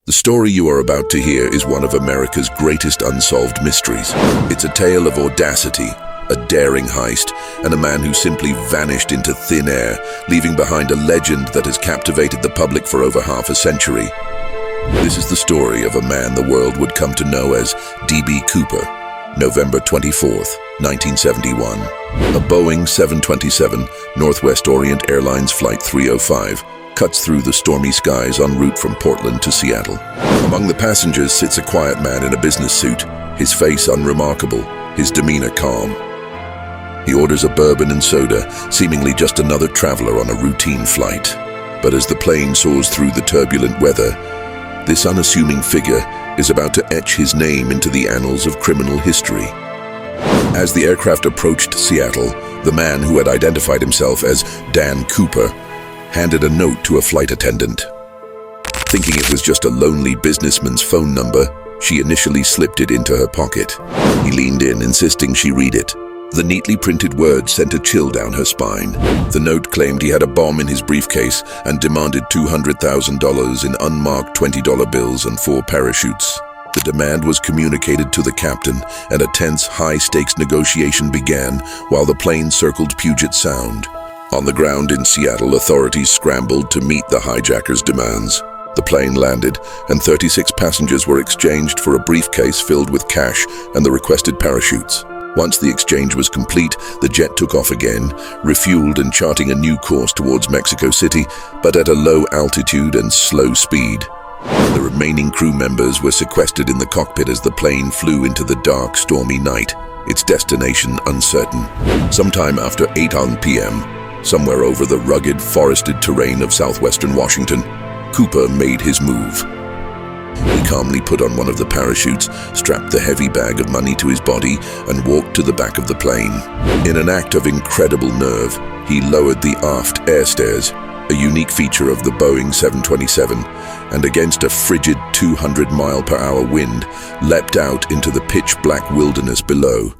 The story you are about to hear is one of America's greatest unsolved mysteries. It's a tale of audacity, a daring heist, and a man who simply vanished into thin air, leaving behind a legend that has captivated the public for over half a century. This is the story of a man the world would come to know as D.B. Cooper. November 24th, 1971. A Boeing 727 Northwest Orient Airlines Flight 305 cuts through the stormy skies en route from Portland to Seattle. Among the passengers sits a quiet man in a business suit, his face unremarkable, his demeanor calm. He orders a bourbon and soda, seemingly just another traveler on a routine flight. But as the plane soars through the turbulent weather, this unassuming figure is about to etch his name into the annals of criminal history. As the aircraft approached Seattle, the man who had identified himself as Dan Cooper handed a note to a flight attendant. Thinking it was just a lonely businessman's phone number, she initially slipped it into her pocket. He leaned in, insisting she read it. The neatly printed words sent a chill down her spine. The note claimed he had a bomb in his briefcase and demanded $200,000 in unmarked $20 bills and 4 parachutes. The demand was communicated to the captain, and a tense, high-stakes negotiation began while the plane circled Puget Sound. On the ground in Seattle, authorities scrambled to meet the hijackers' demands. The plane landed, and 36 passengers were exchanged for a briefcase filled with cash and the requested parachutes. Once the exchange was complete, the jet took off again, refueled and charting a new course towards Mexico City, but at a low altitude and slow speed. The remaining crew members were sequestered in the cockpit as the plane flew into the dark, stormy night, its destination uncertain. Sometime after 8 p.m., somewhere over the rugged, forested terrain of southwestern Washington, Cooper made his move. He calmly put on one of the parachutes, strapped the heavy bag of money to his body, and walked to the back of the plane. In an act of incredible nerve, he lowered the aft air stairs, a unique feature of the Boeing 727, and against a frigid 200-mile-per-hour wind, leapt out into the pitch-black wilderness below.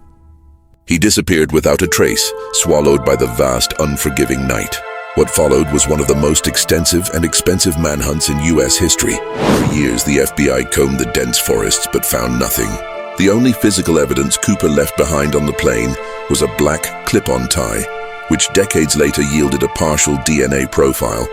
He disappeared without a trace, swallowed by the vast, unforgiving night. What followed was one of the most extensive and expensive manhunts in U.S. history. For years, the FBI combed the dense forests but found nothing. The only physical evidence Cooper left behind on the plane was a black clip-on tie, which decades later yielded a partial DNA profile,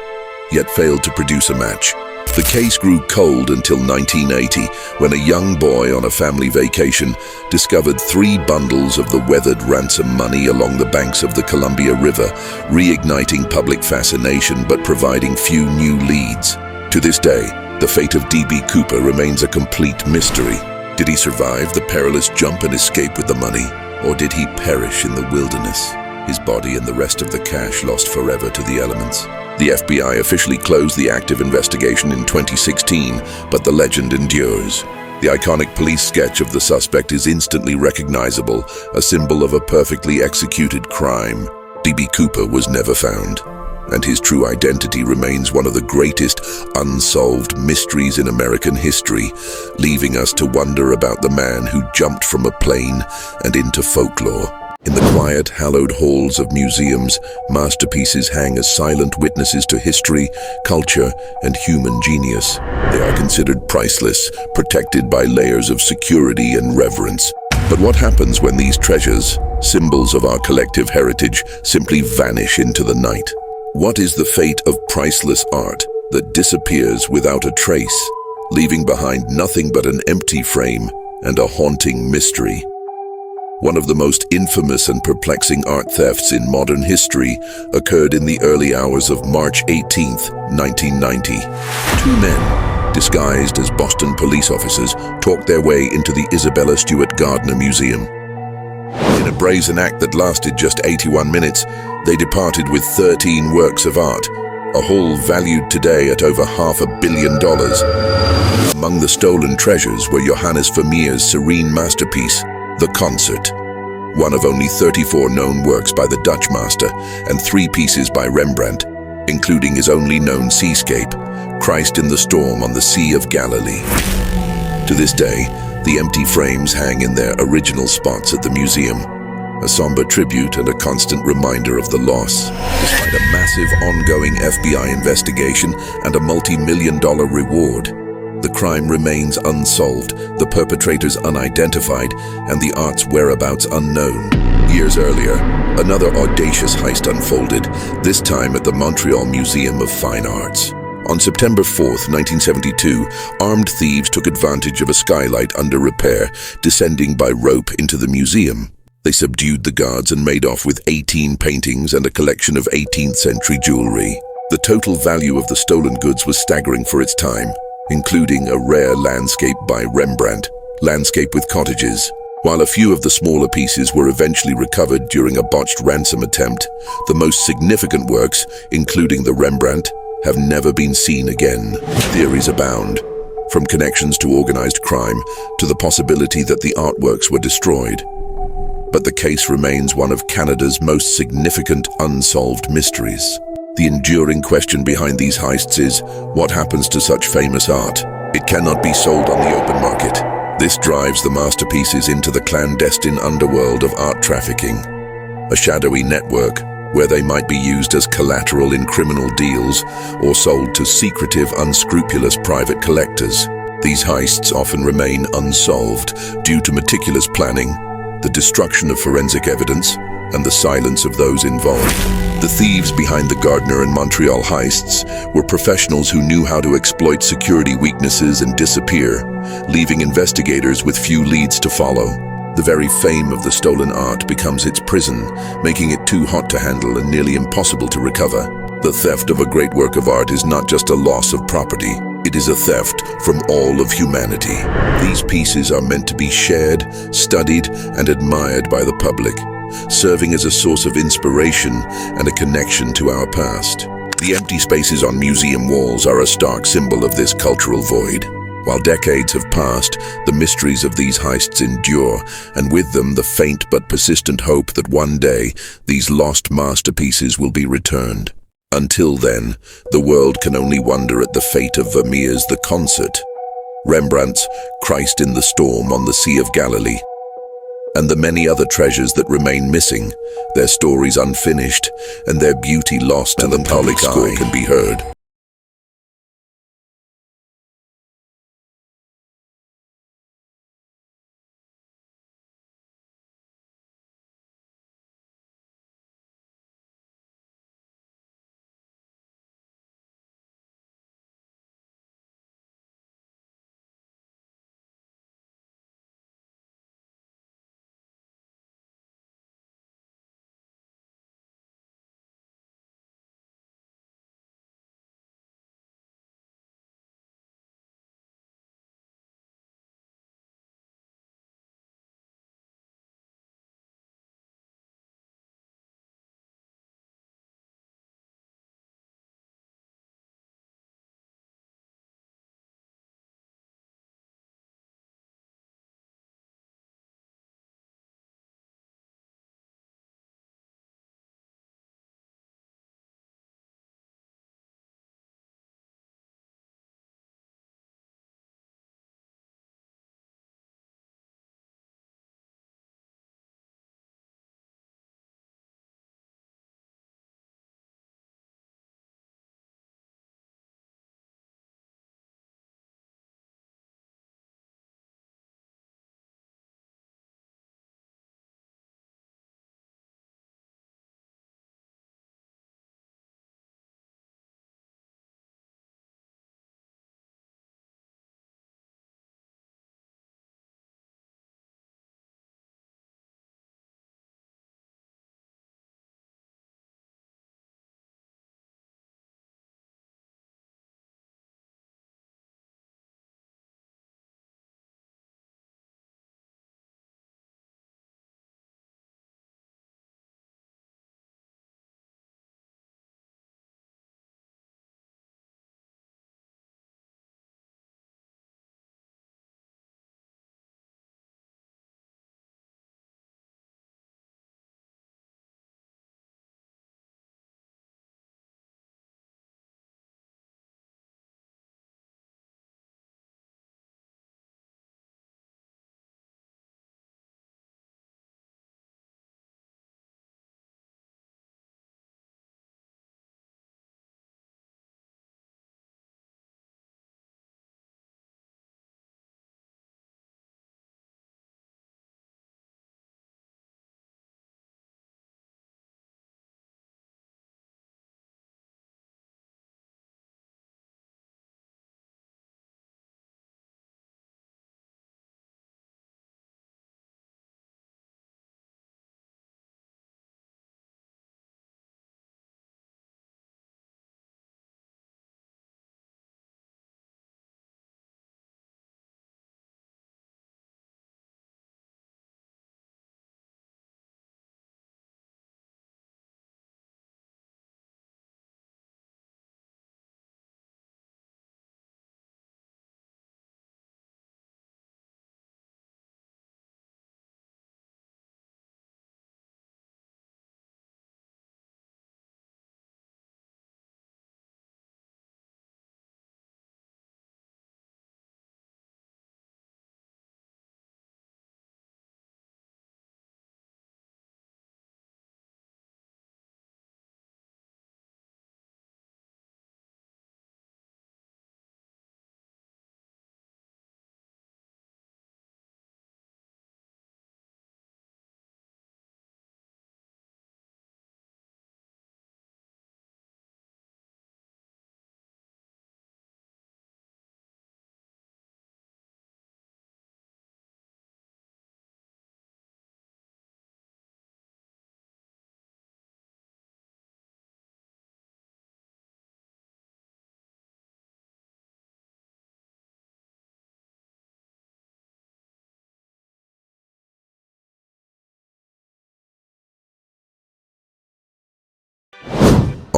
yet failed to produce a match. The case grew cold until 1980, when a young boy on a family vacation discovered 3 bundles of the weathered ransom money along the banks of the Columbia River, reigniting public fascination but providing few new leads. To this day, the fate of D.B. Cooper remains a complete mystery. Did he survive the perilous jump and escape with the money, or did he perish in the wilderness, his body and the rest of the cash lost forever to the elements? The FBI officially closed the active investigation in 2016, but the legend endures. The iconic police sketch of the suspect is instantly recognizable, a symbol of a perfectly executed crime. D.B. Cooper was never found, and his true identity remains one of the greatest unsolved mysteries in American history, leaving us to wonder about the man who jumped from a plane and into folklore. In the quiet, hallowed halls of museums, masterpieces hang as silent witnesses to history, culture, and human genius. They are considered priceless, protected by layers of security and reverence. But what happens when these treasures, symbols of our collective heritage, simply vanish into the night? What is the fate of priceless art that disappears without a trace, leaving behind nothing but an empty frame and a haunting mystery? One of the most infamous and perplexing art thefts in modern history occurred in the early hours of March 18, 1990. 2 men, disguised as Boston police officers, talked their way into the Isabella Stewart Gardner Museum. In a brazen act that lasted just 81 minutes, they departed with 13 works of art, a haul valued today at over $500 million. Among the stolen treasures were Johannes Vermeer's serene masterpiece, The Concert, one of only 34 known works by the Dutch master, and 3 pieces by Rembrandt, including his only known seascape, Christ in the Storm on the Sea of Galilee. To this day, the empty frames hang in their original spots at the museum, a somber tribute and a constant reminder of the loss. Despite a massive ongoing FBI investigation and a multi-million-dollar reward, the crime remains unsolved, the perpetrators unidentified, and the art's whereabouts unknown. Years earlier, another audacious heist unfolded, this time at the Montreal Museum of Fine Arts. On September 4th, 1972, armed thieves took advantage of a skylight under repair, descending by rope into the museum. They subdued the guards and made off with 18 paintings and a collection of 18th century jewelry. The total value of the stolen goods was staggering for its time, including a rare landscape by Rembrandt, landscape with cottages. While a few of the smaller pieces were eventually recovered during a botched ransom attempt, the most significant works, including the Rembrandt, have never been seen again. Theories abound, from connections to organized crime to the possibility that the artworks were destroyed. But the case remains one of Canada's most significant unsolved mysteries. The enduring question behind these heists is, what happens to such famous art? It cannot be sold on the open market. This drives the masterpieces into the clandestine underworld of art trafficking, a shadowy network where they might be used as collateral in criminal deals or sold to secretive, unscrupulous private collectors. These heists often remain unsolved due to meticulous planning, the destruction of forensic evidence, and the silence of those involved. The thieves behind the Gardner and Montreal heists were professionals who knew how to exploit security weaknesses and disappear, leaving investigators with few leads to follow. The very fame of the stolen art becomes its prison, making it too hot to handle and nearly impossible to recover. The theft of a great work of art is not just a loss of property, it is a theft from all of humanity. These pieces are meant to be shared, studied, and admired by the public, serving as a source of inspiration and a connection to our past. The empty spaces on museum walls are a stark symbol of this cultural void. While decades have passed, the mysteries of these heists endure, and with them the faint but persistent hope that one day these lost masterpieces will be returned. Until then, the world can only wonder at the fate of Vermeer's The Concert, Rembrandt's Christ in the Storm on the Sea of Galilee, and the many other treasures that remain missing, their stories unfinished, and their beauty lost till the public score can be heard.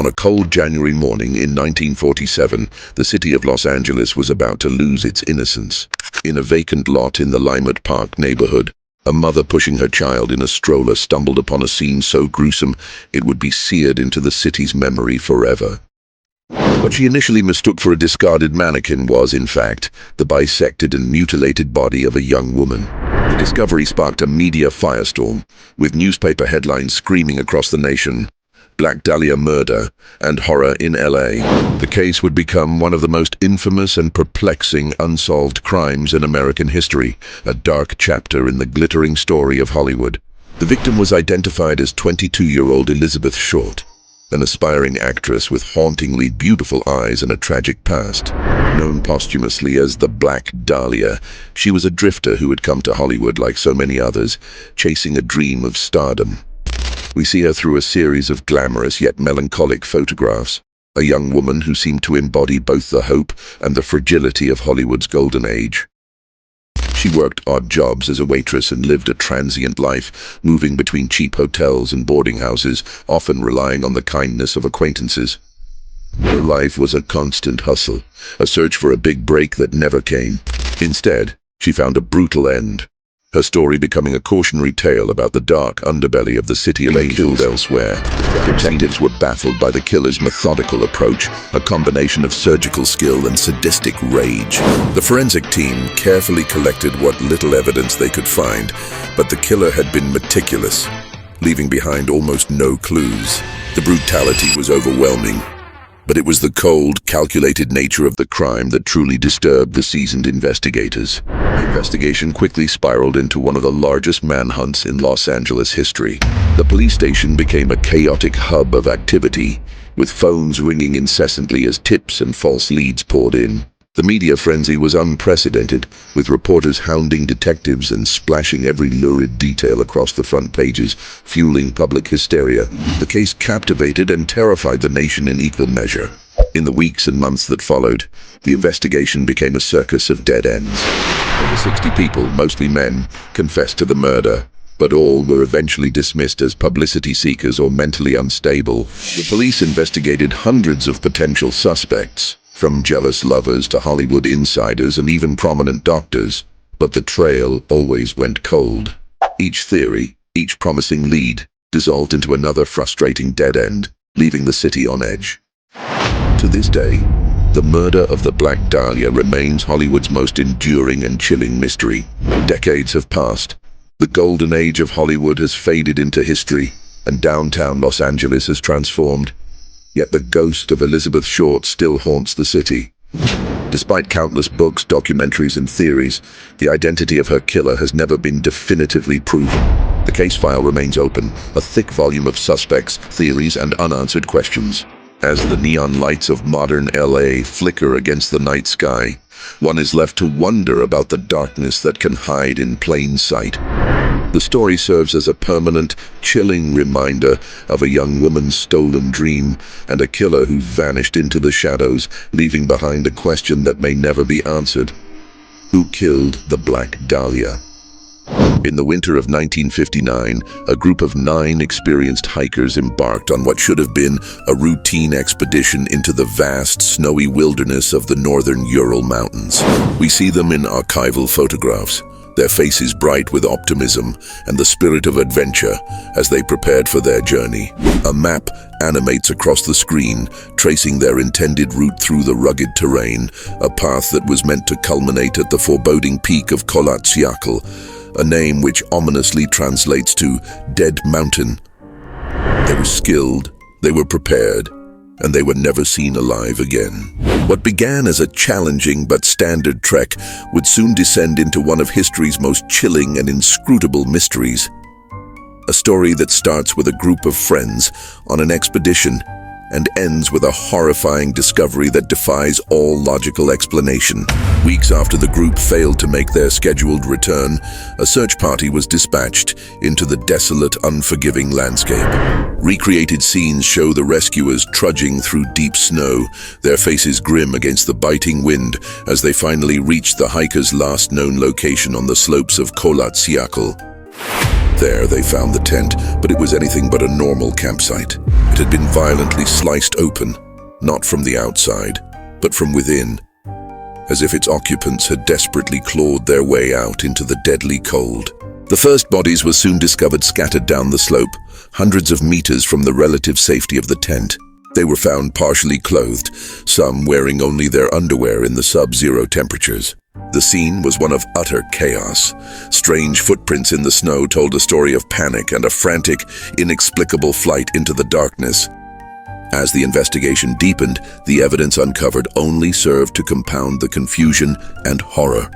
On a cold January morning in 1947, the city of Los Angeles was about to lose its innocence. In a vacant lot in the Limerick Park neighborhood, a mother pushing her child in a stroller stumbled upon a scene so gruesome it would be seared into the city's memory forever. What she initially mistook for a discarded mannequin was, in fact, the bisected and mutilated body of a young woman. The discovery sparked a media firestorm, with newspaper headlines screaming across the nation, "Black Dahlia Murder" and "Horror in LA." The case would become one of the most infamous and perplexing unsolved crimes in American history, a dark chapter in the glittering story of Hollywood. The victim was identified as 22-year-old Elizabeth Short, an aspiring actress with hauntingly beautiful eyes and a tragic past. Known posthumously as the Black Dahlia, she was a drifter who had come to Hollywood like so many others, chasing a dream of stardom. We see her through a series of glamorous yet melancholic photographs, a young woman who seemed to embody both the hope and the fragility of Hollywood's golden age. She worked odd jobs as a waitress and lived a transient life, moving between cheap hotels and boarding houses, often relying on the kindness of acquaintances. Her life was a constant hustle, a search for a big break that never came. Instead, she found a brutal end, her story becoming a cautionary tale about the dark underbelly of the city of angels elsewhere. Detectives were baffled by the killer's methodical approach, a combination of surgical skill and sadistic rage. The forensic team carefully collected what little evidence they could find, but the killer had been meticulous, leaving behind almost no clues. The brutality was overwhelming, but it was the cold, calculated nature of the crime that truly disturbed the seasoned investigators. The investigation quickly spiraled into one of the largest manhunts in Los Angeles history. The police station became a chaotic hub of activity, with phones ringing incessantly as tips and false leads poured in. The media frenzy was unprecedented, with reporters hounding detectives and splashing every lurid detail across the front pages, fueling public hysteria. The case captivated and terrified the nation in equal measure. In the weeks and months that followed, the investigation became a circus of dead ends. Over 60 people, mostly men, confessed to the murder, but all were eventually dismissed as publicity seekers or mentally unstable. The police investigated hundreds of potential suspects, from jealous lovers to Hollywood insiders and even prominent doctors, but the trail always went cold. Each theory, each promising lead, dissolved into another frustrating dead end, leaving the city on edge. To this day, the murder of the Black Dahlia remains Hollywood's most enduring and chilling mystery. Decades have passed. The golden age of Hollywood has faded into history, and downtown Los Angeles has transformed. Yet the ghost of Elizabeth Short still haunts the city. Despite countless books, documentaries, and theories, the identity of her killer has never been definitively proven. The case file remains open, a thick volume of suspects, theories, and unanswered questions. As the neon lights of modern LA flicker against the night sky, one is left to wonder about the darkness that can hide in plain sight. The story serves as a permanent, chilling reminder of a young woman's stolen dream and a killer who vanished into the shadows, leaving behind a question that may never be answered. Who killed the Black Dahlia? In the winter of 1959, a group of 9 experienced hikers embarked on what should have been a routine expedition into the vast, snowy wilderness of the northern Ural Mountains. We see them in archival photographs, their faces bright with optimism and the spirit of adventure as they prepared for their journey. A map animates across the screen, tracing their intended route through the rugged terrain, a path that was meant to culminate at the foreboding peak of Colatsiakal, a name which ominously translates to Dead Mountain. They were skilled, they were prepared, and they were never seen alive again. What began as a challenging but standard trek would soon descend into one of history's most chilling and inscrutable mysteries. A story that starts with a group of friends on an expedition and ends with a horrifying discovery that defies all logical explanation. Weeks after the group failed to make their scheduled return, a search party was dispatched into the desolate, unforgiving landscape. Recreated scenes show the rescuers trudging through deep snow, their faces grim against the biting wind as they finally reached the hikers' last known location on the slopes of Colatsiakal. There they found the tent, but it was anything but a normal campsite. It had been violently sliced open, not from the outside, but from within, as if its occupants had desperately clawed their way out into the deadly cold. The first bodies were soon discovered scattered down the slope, hundreds of meters from the relative safety of the tent. They were found partially clothed, some wearing only their underwear in the sub-zero temperatures. The scene was one of utter chaos. Strange footprints in the snow told a story of panic and a frantic, inexplicable flight into the darkness. As the investigation deepened, the evidence uncovered only served to compound the confusion and horror.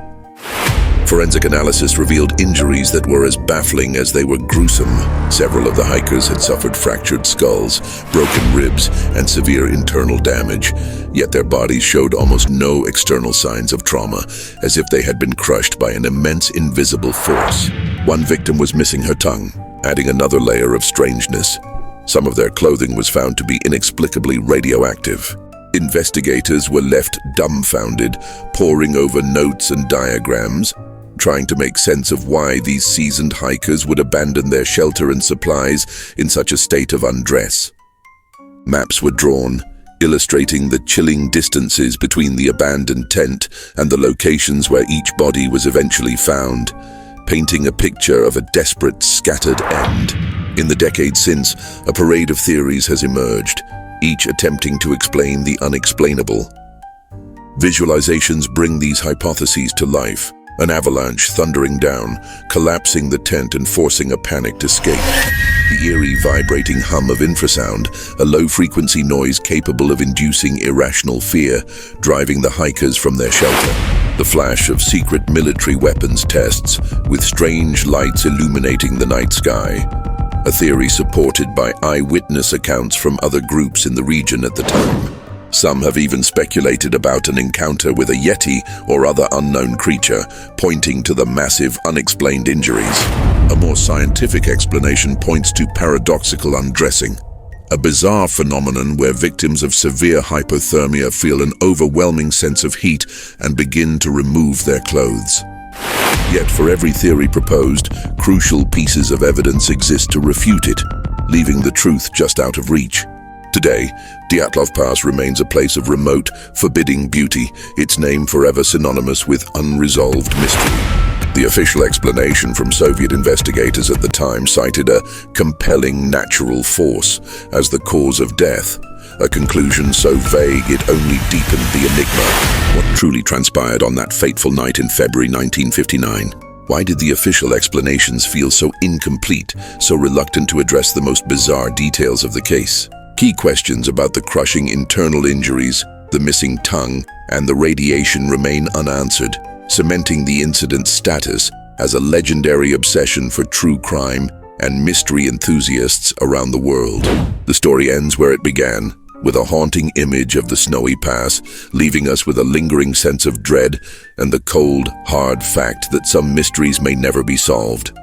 Forensic analysis revealed injuries that were as baffling as they were gruesome. Several of the hikers had suffered fractured skulls, broken ribs, and severe internal damage, yet their bodies showed almost no external signs of trauma, as if they had been crushed by an immense invisible force. One victim was missing her tongue, adding another layer of strangeness. Some of their clothing was found to be inexplicably radioactive. Investigators were left dumbfounded, poring over notes and diagrams, trying to make sense of why these seasoned hikers would abandon their shelter and supplies in such a state of undress. Maps were drawn, illustrating the chilling distances between the abandoned tent and the locations where each body was eventually found, painting a picture of a desperate, scattered end. In the decades since, a parade of theories has emerged, each attempting to explain the unexplainable. Visualizations bring these hypotheses to life. An avalanche thundering down, collapsing the tent and forcing a panicked escape. The eerie, vibrating hum of infrasound, a low-frequency noise capable of inducing irrational fear, driving the hikers from their shelter. The flash of secret military weapons tests, with strange lights illuminating the night sky. A theory supported by eyewitness accounts from other groups in the region at the time. Some have even speculated about an encounter with a yeti or other unknown creature, pointing to the massive, unexplained injuries. A more scientific explanation points to paradoxical undressing, a bizarre phenomenon where victims of severe hypothermia feel an overwhelming sense of heat and begin to remove their clothes. Yet for every theory proposed, crucial pieces of evidence exist to refute it, leaving the truth just out of reach. Today, Dyatlov Pass remains a place of remote, forbidding beauty, its name forever synonymous with unresolved mystery. The official explanation from Soviet investigators at the time cited a compelling natural force as the cause of death, a conclusion so vague it only deepened the enigma. What truly transpired on that fateful night in February 1959? Why did the official explanations feel so incomplete, so reluctant to address the most bizarre details of the case? Key questions about the crushing internal injuries, the missing tongue, and the radiation remain unanswered, cementing the incident's status as a legendary obsession for true crime and mystery enthusiasts around the world. The story ends where it began, with a haunting image of the snowy pass, leaving us with a lingering sense of dread and the cold, hard fact that some mysteries may never be solved.